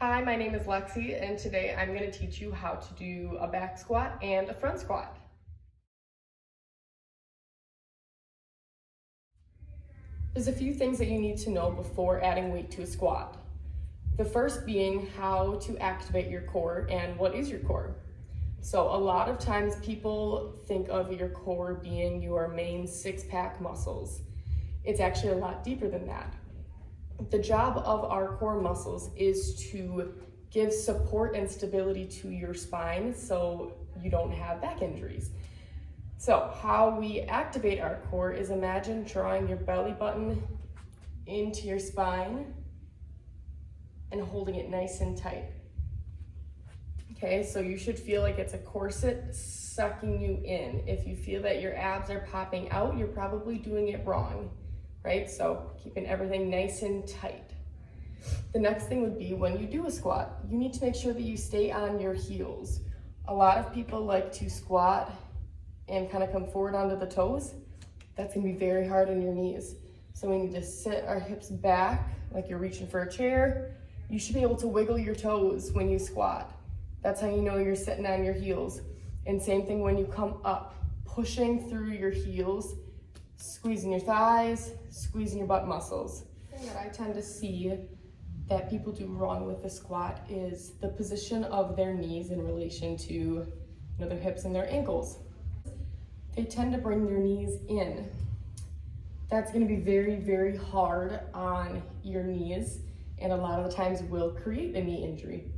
Hi, my name is Lexi, and today I'm going to teach you how to do a back squat and a front squat. There's a few things that you need to know before adding weight to a squat. The first being how to activate your core and what is your core. So a lot of times people think of your core being your main six-pack muscles. It's actually a lot deeper than that. The job of our core muscles is to give support and stability to your spine so you don't have back injuries. So how we activate our core is imagine drawing your belly button into your spine and holding it nice and tight. Okay, so you should feel like it's a corset sucking you in. If you feel that your abs are popping out, you're probably doing it wrong, right? So keeping everything nice and tight. The next thing would be when you do a squat, you need to make sure that you stay on your heels. A lot of people like to squat and kind of come forward onto the toes. That's gonna be very hard on your knees. So we need to sit our hips back like you're reaching for a chair. You should be able to wiggle your toes when you squat. That's how you know you're sitting on your heels. And same thing when you come up, pushing through your heels, squeezing your thighs, squeezing your butt muscles. The thing that I tend to see that people do wrong with the squat is the position of their knees in relation to their hips and their ankles. They tend to bring their knees in. That's going to be very, very hard on your knees, and a lot of the times will create a knee injury.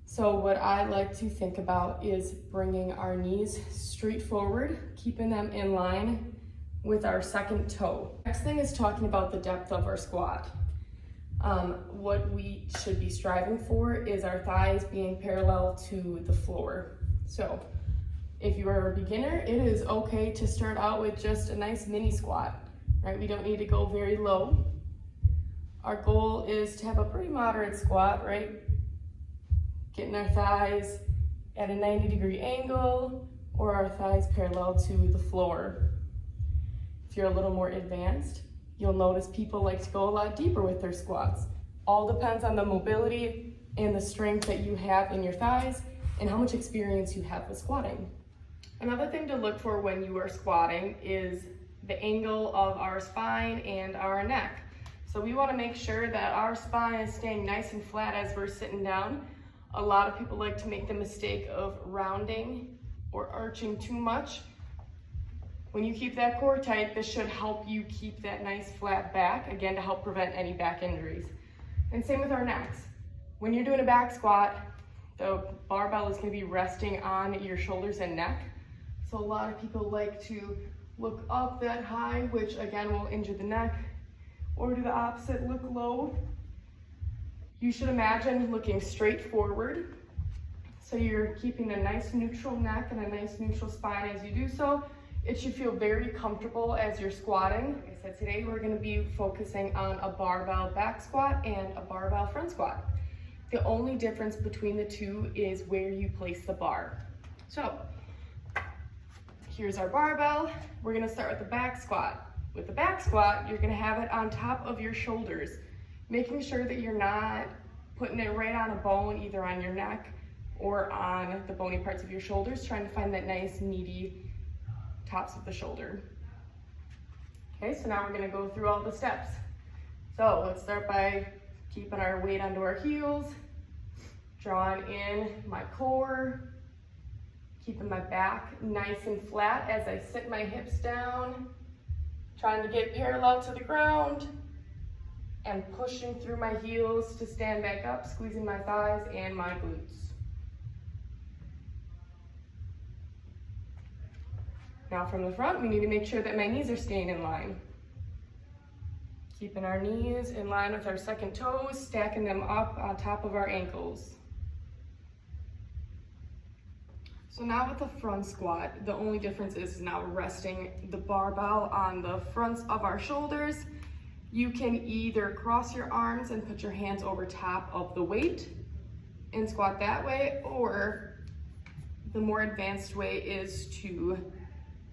So what I like to think about is bringing our knees straight forward, keeping them in line with our second toe. Next thing is talking about the depth of our squat. What we should be striving for is our thighs being parallel to the floor. So if you are a beginner, it is okay to start out with just a nice mini squat, right? We don't need to go very low. Our goal is to have a pretty moderate squat, right? Getting our thighs at a 90-degree angle or our thighs parallel to the floor. If you're a little more advanced, you'll notice people like to go a lot deeper with their squats. All depends on the mobility and the strength that you have in your thighs and how much experience you have with squatting. Another thing to look for when you are squatting is the angle of our spine and our neck. So we want to make sure that our spine is staying nice and flat as we're sitting down. A lot of people like to make the mistake of rounding or arching too much. When you keep that core tight, this should help you keep that nice flat back, again, to help prevent any back injuries. And same with our necks. When you're doing a back squat, the barbell is going to be resting on your shoulders and neck. So a lot of people like to look up that high, which again will injure the neck, or do the opposite, look low. You should imagine looking straight forward. So you're keeping a nice neutral neck and a nice neutral spine as you do so. It should feel very comfortable as you're squatting. Like I said, today we're going to be focusing on a barbell back squat and a barbell front squat. The only difference between the two is where you place the bar. So here's our barbell. We're going to start with the back squat. With the back squat, you're going to have it on top of your shoulders, making sure that you're not putting it right on a bone, either on your neck or on the bony parts of your shoulders, trying to find that nice meaty tops of the shoulder. Okay, so now we're going to go through all the steps. So let's start by keeping our weight onto our heels, drawing in my core, keeping my back nice and flat as I sit my hips down, trying to get parallel to the ground, and pushing through my heels to stand back up, squeezing my thighs and my glutes. Now from the front, we need to make sure that my knees are staying in line. Keeping our knees in line with our second toes, stacking them up on top of our ankles. So now with the front squat, the only difference is now we're resting the barbell on the fronts of our shoulders. You can either cross your arms and put your hands over top of the weight and squat that way, or the more advanced way is to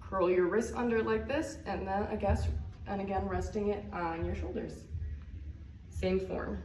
curl your wrists under like this, and then again resting it on your shoulders. Same form.